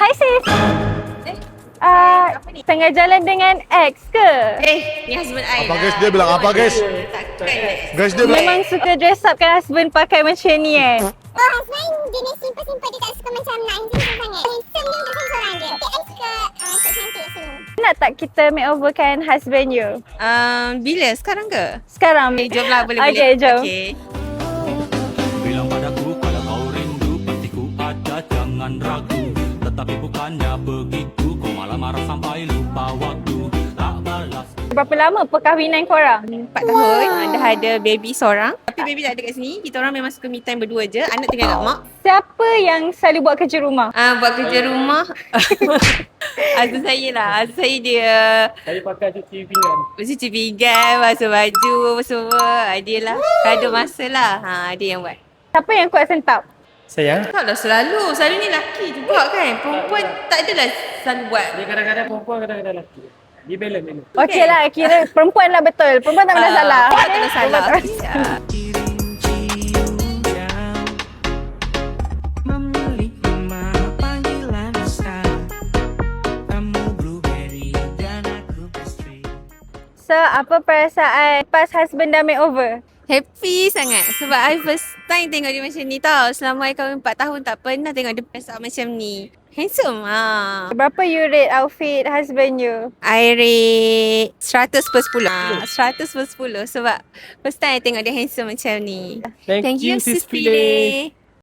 Hai sis. Apa ni? Tengah jalan dengan ex ke? Ni husband I Apa lah. guys dia bilang apa guys? Takkan. Guys dia bilang Memang suka dress up kan husband pakai macam ni Husband jenis simple-simple, dia tak suka macam nak handsome sangat. Handsome ni untuk seorang je. Tapi I suka cantik sini. Nak tak kita makeover kan husband you? Bila? Sekarang ke? Sekarang. Jom lah, boleh. Okay, jom. Okay. Bilang padaku kalau kau rindu pasti ku ada, jangan ragu. Tetapi bukannya begitu, kau malah marah sampai lupa waktu. Tak balas. Berapa lama perkahwinan korang? 4 tahun. Dah ada baby seorang. Tapi baby tak ada kat sini. Kita orang memang suka me time berdua je. Anak tinggal kat mak. Siapa yang selalu buat kerja rumah? Buat kerja rumah. Azul saya lah. Azul saya dia Saya pakai cuci pinggan. cuci pinggan, basuh baju apa semua. Dia lah. Kalau ada masa lah. Dia yang buat. Siapa yang kuat sentap? Saya? Tak lah selalu. Selalu ni lelaki juga kan. Perempuan tak adalah selalu buat. Dia kadang-kadang perempuan, kadang-kadang lelaki. Dia balance. Okey lah, kira perempuan lah betul. Perempuan tak pernah salah. Tak ada salah. So, apa perasaan pas husband dah makeover? Happy sangat sebab I first time tengok dia macam ni tau. Selama I kahwin 4 tahun tak pernah tengok dia dress up macam ni. Handsome Berapa you rate outfit husband you? I rate 100 per 10. 100 per 10 sebab first time I tengok dia handsome macam ni. Thank you, Sis Sis Pile. Pile.